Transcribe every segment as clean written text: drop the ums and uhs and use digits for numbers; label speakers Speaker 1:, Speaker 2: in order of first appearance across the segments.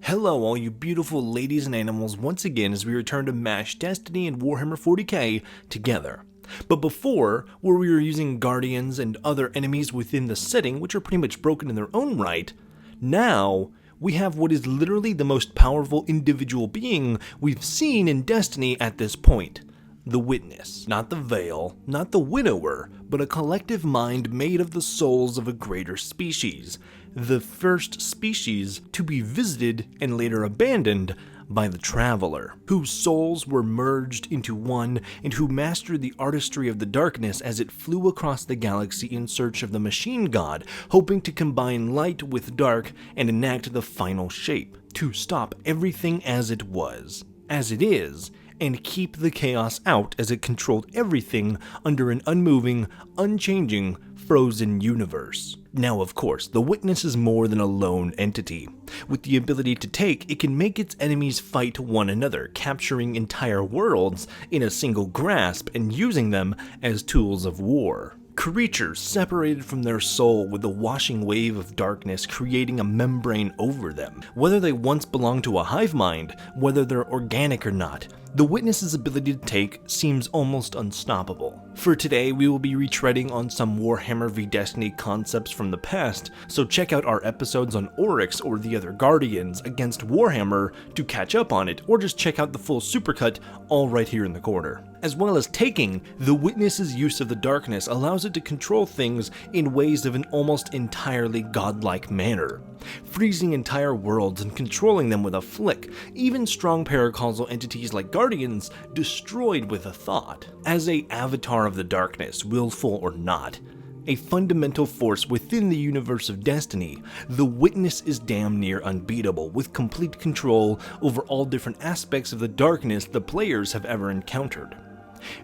Speaker 1: Hello all you beautiful ladies and animals once again as we return to Mash Destiny and Warhammer 40k together. But before, where we were using guardians and other enemies within the setting, which are pretty much broken in their own right, now we have what is literally the most powerful individual being we've seen in Destiny at this point. The Witness. Not the Veil, not the Widower, but a collective mind made of the souls of a greater species. The first species to be visited and later abandoned by the Traveler, whose souls were merged into one and who mastered the artistry of the darkness as it flew across the galaxy in search of the machine god, hoping to combine light with dark and enact the final shape, to stop everything as it was, as it is, and keep the chaos out as it controlled everything under an unmoving, unchanging, frozen universe. Now, of course, the Witness is more than a lone entity. With the ability to take, it can make its enemies fight one another, capturing entire worlds in a single grasp and using them as tools of war. Creatures separated from their soul with a washing wave of darkness creating a membrane over them. Whether they once belonged to a hive mind, whether they're organic or not, the Witness's ability to take seems almost unstoppable. For today, we will be retreading on some Warhammer v Destiny concepts from the past, so check out our episodes on Oryx or the other Guardians against Warhammer to catch up on it, or just check out the full Supercut all right here in the corner. As well as taking, the Witness's use of the darkness allows it to control things in ways of an almost entirely godlike manner, freezing entire worlds and controlling them with a flick, even strong paracausal entities like Guardians destroyed with a thought. As a avatar of the darkness, willful or not, a fundamental force within the universe of Destiny, the Witness is damn near unbeatable, with complete control over all different aspects of the darkness the players have ever encountered.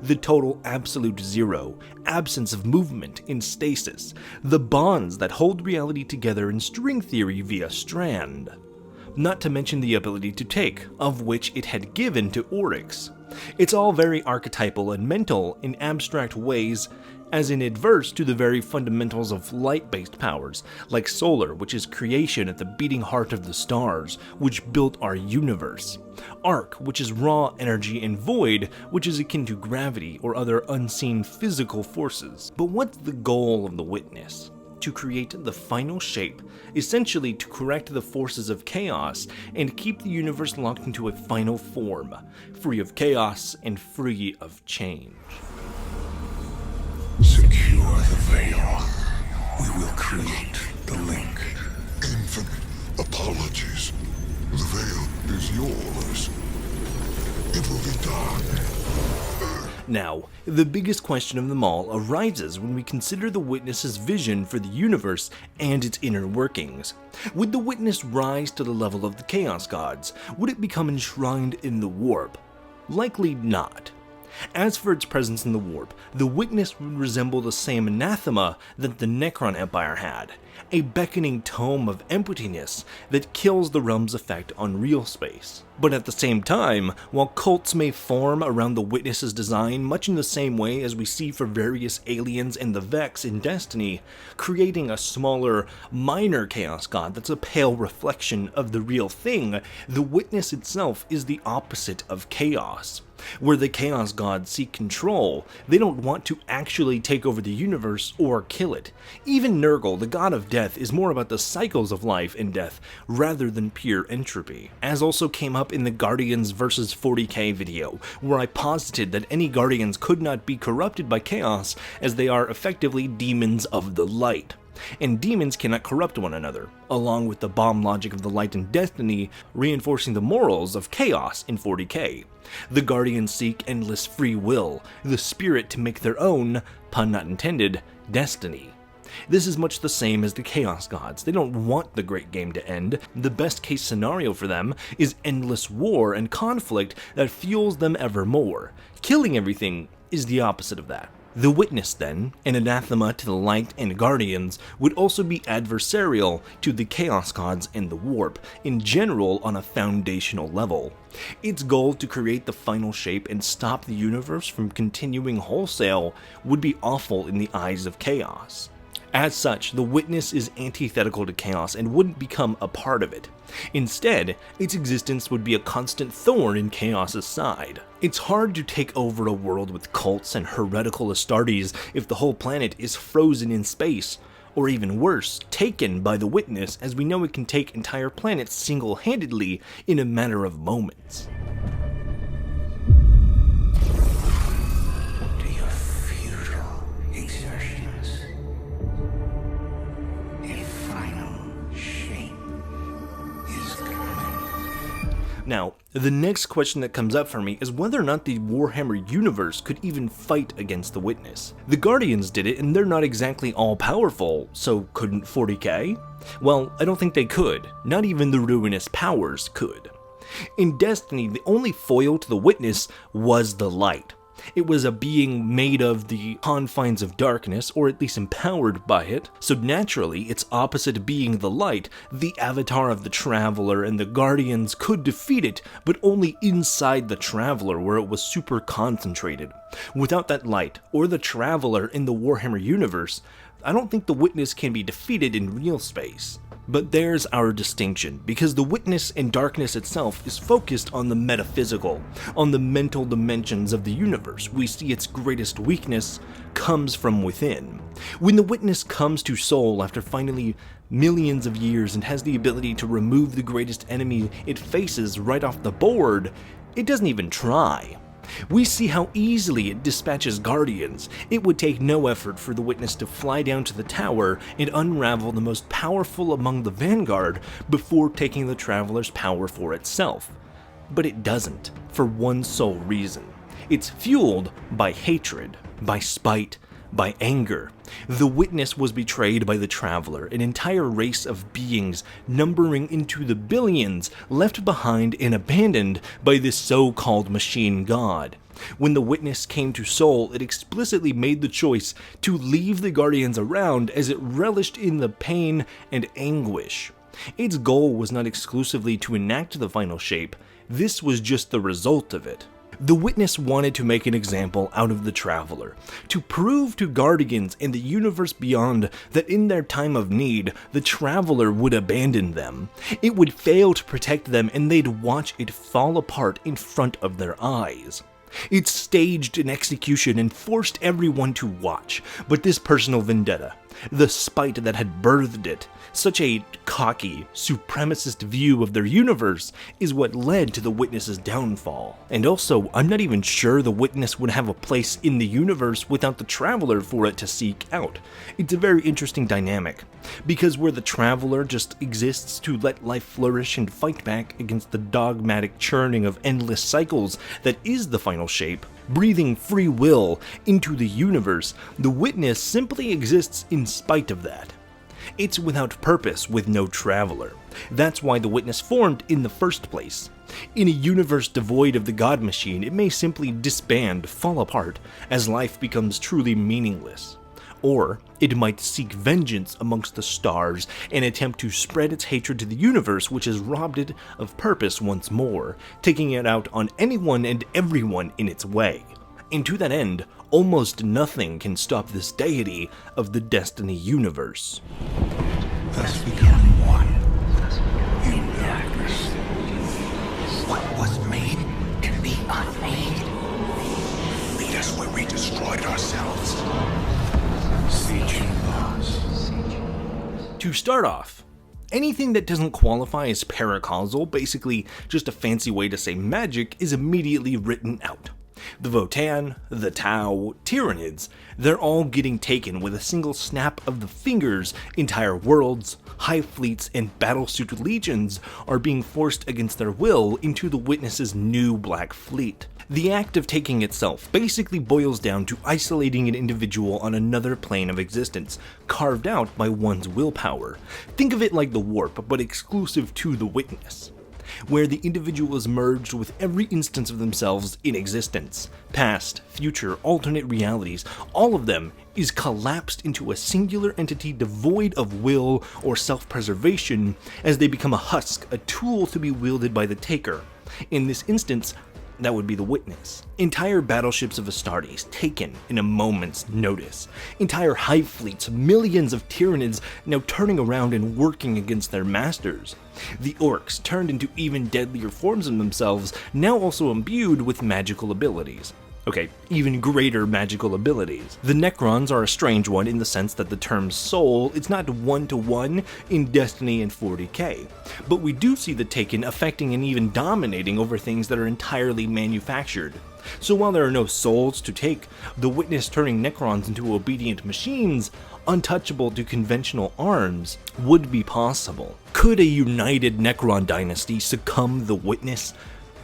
Speaker 1: The total absolute zero, absence of movement in stasis, the bonds that hold reality together in string theory via strand. Not to mention the ability to take, of which it had given to Oryx. It's all very archetypal and mental in abstract ways, as in adverse to the very fundamentals of light-based powers, like solar, which is creation at the beating heart of the stars, which built our universe. Arc, which is raw energy, and void, which is akin to gravity or other unseen physical forces. But what's the goal of the Witness? To create the final shape, essentially to correct the forces of chaos and keep the universe locked into a final form, free of chaos and free of change.
Speaker 2: Secure the veil. We will create the link.
Speaker 3: Infinite apologies. The veil is yours. It will be done.
Speaker 1: Now, the biggest question of them all arises when we consider the Witness's vision for the universe and its inner workings. Would the Witness rise to the level of the Chaos Gods? Would it become enshrined in the Warp? Likely not. As for its presence in the Warp, the Witness would resemble the same anathema that the Necron Empire had, a beckoning tome of emptiness that kills the realm's effect on real space. But at the same time, while cults may form around the Witness's design much in the same way as we see for various aliens and the Vex in Destiny, creating a smaller, minor Chaos God that's a pale reflection of the real thing, the Witness itself is the opposite of chaos. Where the Chaos Gods seek control, they don't want to actually take over the universe or kill it. Even Nurgle, the god of death, is more about the cycles of life and death rather than pure entropy. As also came up in the Guardians vs 40k video, where I posited that any Guardians could not be corrupted by chaos as they are effectively demons of the light. And demons cannot corrupt one another, along with the bomb logic of the light in Destiny reinforcing the morals of chaos in 40k. The Guardians seek endless free will, the spirit to make their own, pun not intended, destiny. This is much the same as the Chaos Gods. They don't want the great game to end. The best case scenario for them is endless war and conflict that fuels them ever more. Killing everything is the opposite of that. The Witness, then, an anathema to the Light and Guardians, would also be adversarial to the Chaos Gods and the Warp, in general on a foundational level. Its goal to create the final shape and stop the universe from continuing wholesale would be awful in the eyes of Chaos. As such, the Witness is antithetical to chaos and wouldn't become a part of it. Instead, its existence would be a constant thorn in chaos's side. It's hard to take over a world with cults and heretical Astartes if the whole planet is frozen in space, or even worse, taken by the Witness, as we know it can take entire planets single-handedly in a matter of moments.
Speaker 2: To your futile exertions, a final shape is coming.
Speaker 1: Now, the next question that comes up for me is whether or not the Warhammer universe could even fight against the Witness. The Guardians did it, and they're not exactly all-powerful, so couldn't 40k? Well, I don't think they could. Not even the Ruinous Powers could. In Destiny, the only foil to the Witness was the Light. It was a being made of the confines of darkness, or at least empowered by it, so naturally its opposite being the Light, the avatar of the Traveler and the Guardians could defeat it, but only inside the Traveler where it was super concentrated. Without that Light, or the Traveler in the Warhammer universe, I don't think the Witness can be defeated in real space. But there's our distinction, because the Witness and darkness itself is focused on the metaphysical, on the mental dimensions of the universe. We see its greatest weakness comes from within. When the Witness comes to Sol after finally millions of years and has the ability to remove the greatest enemy it faces right off the board, it doesn't even try. We see how easily it dispatches Guardians. It would take no effort for the Witness to fly down to the tower and unravel the most powerful among the Vanguard before taking the Traveler's power for itself. But it doesn't, for one sole reason. It's fueled by hatred, by spite, by anger. The Witness was betrayed by the Traveler, an entire race of beings numbering into the billions, left behind and abandoned by this so-called machine god. When the Witness came to Sol, it explicitly made the choice to leave the Guardians around as it relished in the pain and anguish. Its goal was not exclusively to enact the final shape, this was just the result of it. The Witness wanted to make an example out of the Traveler, to prove to Guardians and the universe beyond that in their time of need, the Traveler would abandon them. It would fail to protect them and they'd watch it fall apart in front of their eyes. It staged an execution and forced everyone to watch, but this personal vendetta, the spite that had birthed it, such a cocky, supremacist view of their universe, is what led to the Witness's downfall. And also, I'm not even sure the Witness would have a place in the universe without the Traveler for it to seek out. It's a very interesting dynamic, because where the Traveler just exists to let life flourish and fight back against the dogmatic churning of endless cycles that is the final shape, breathing free will into the universe, the Witness simply exists in spite of that. It's without purpose with no Traveler. That's why the Witness formed in the first place. In a universe devoid of the God Machine, it may simply disband, fall apart, as life becomes truly meaningless. Or it might seek vengeance amongst the stars and attempt to spread its hatred to the universe, which has robbed it of purpose once more, taking it out on anyone and everyone in its way. And to that end, almost nothing can stop this deity of the Destiny universe.
Speaker 2: Thus become one in darkness. What was made can be unmade. Lead us where we destroyed ourselves. Siege laws.
Speaker 1: To start off, anything that doesn't qualify as paracausal, basically just a fancy way to say magic, is immediately written out. The Votan, the Tau, Tyranids, they're all getting taken with a single snap of the fingers. Entire worlds, hive fleets, and battlesuit legions are being forced against their will into the Witness's new Black Fleet. The act of taking itself basically boils down to isolating an individual on another plane of existence, carved out by one's willpower. Think of it like the Warp, but exclusive to the Witness, where the individual is merged with every instance of themselves in existence. Past, future, alternate realities, all of them is collapsed into a singular entity devoid of will or self-preservation as they become a husk, a tool to be wielded by the taker. In this instance, that would be the Witness. Entire battleships of Astartes taken in a moment's notice. Entire hive fleets, millions of Tyranids now turning around and working against their masters. The Orcs, turned into even deadlier forms of themselves, now also imbued with magical abilities. Okay, even greater magical abilities. The Necrons are a strange one in the sense that the term soul is not one-to-one in Destiny and 40k, but we do see the Taken affecting and even dominating over things that are entirely manufactured. So while there are no souls to take, the Witness turning Necrons into obedient machines, untouchable to conventional arms, would be possible. Could a united Necron dynasty succumb the Witness?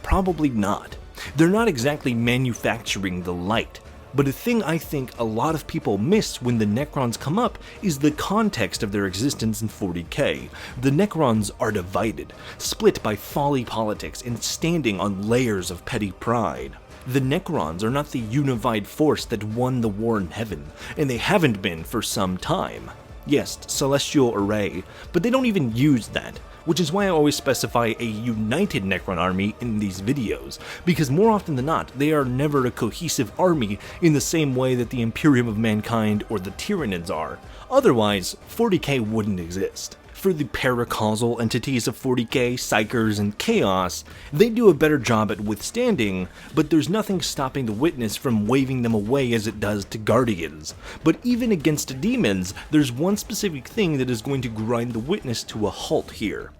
Speaker 1: Probably not. They're not exactly manufacturing the light, but a thing I think a lot of people miss when the Necrons come up is the context of their existence in 40k. The Necrons are divided, split by folly politics and standing on layers of petty pride. The Necrons are not the unified force that won the war in heaven, and they haven't been for some time. Yes, celestial array, but they don't even use that, which is why I always specify a united Necron army in these videos, because more often than not, they are never a cohesive army in the same way that the Imperium of Mankind or the Tyranids are. Otherwise, 40k wouldn't exist. For the paracausal entities of 40k, Psychers, and Chaos, they do a better job at withstanding, but there's nothing stopping the Witness from waving them away as it does to Guardians. But even against demons, there's one specific thing that is going to grind the Witness to a halt here.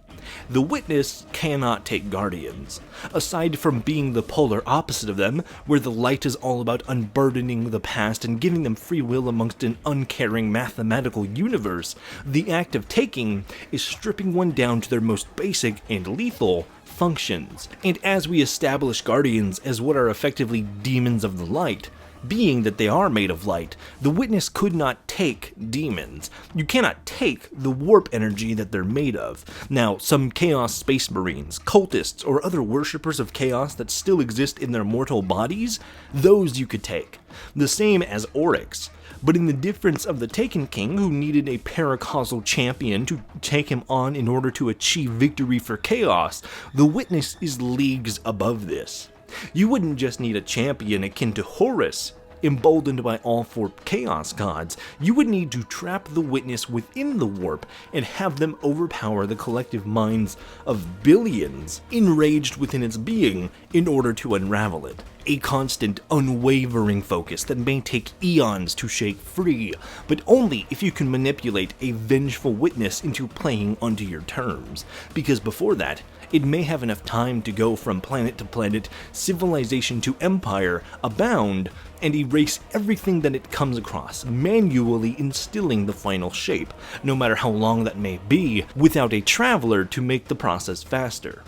Speaker 1: The Witness cannot take Guardians. Aside from being the polar opposite of them, where the light is all about unburdening the past and giving them free will amongst an uncaring mathematical universe, the act of taking is stripping one down to their most basic and lethal functions. And as we establish Guardians as what are effectively demons of the light, being that they are made of light, the Witness could not take demons. You cannot take the warp energy that they're made of. Now, some Chaos Space Marines, cultists, or other worshippers of Chaos that still exist in their mortal bodies, those you could take. The same as Oryx. But in the difference of the Taken King, who needed a paracausal champion to take him on in order to achieve victory for Chaos, the Witness is leagues above this. You wouldn't just need a champion akin to Horus, emboldened by all four Chaos gods. You would need to trap the Witness within the warp and have them overpower the collective minds of billions enraged within its being in order to unravel it. A constant, unwavering focus that may take eons to shake free, but only if you can manipulate a vengeful Witness into playing onto your terms, because before that, it may have enough time to go from planet to planet, civilization to empire, abound, and erase everything that it comes across, manually instilling the final shape, no matter how long that may be, without a traveler to make the process faster.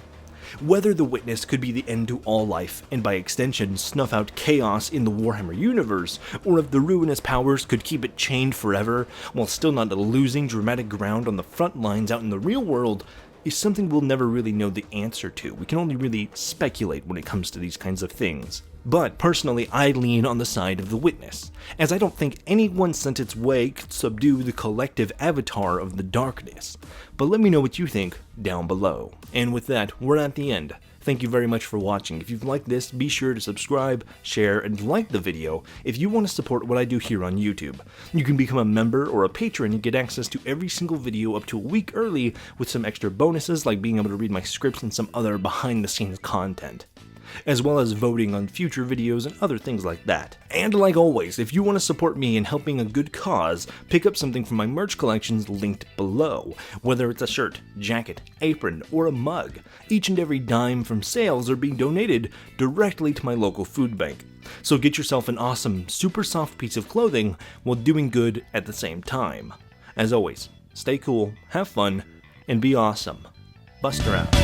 Speaker 1: Whether the Witness could be the end to all life, and by extension snuff out chaos in the Warhammer universe, or if the ruinous powers could keep it chained forever, while still not losing dramatic ground on the front lines out in the real world, is something we'll never really know the answer to. We can only really speculate when it comes to these kinds of things. But personally, I lean on the side of the Witness, as I don't think anyone sent its way could subdue the collective avatar of the darkness. But let me know what you think down below. And with that, we're at the end. Thank you very much for watching. If you've liked this, be sure to subscribe, share, and like the video if you want to support what I do here on YouTube. You can become a member or a patron and get access to every single video up to a week early with some extra bonuses like being able to read my scripts and some other behind-the-scenes content, as well as voting on future videos and other things like that. And like always, if you want to support me in helping a good cause, pick up something from my merch collections linked below. Whether it's a shirt, jacket, apron, or a mug, each and every dime from sales are being donated directly to my local food bank. So get yourself an awesome, super soft piece of clothing while doing good at the same time. As always, stay cool, have fun, and be awesome. Buster out.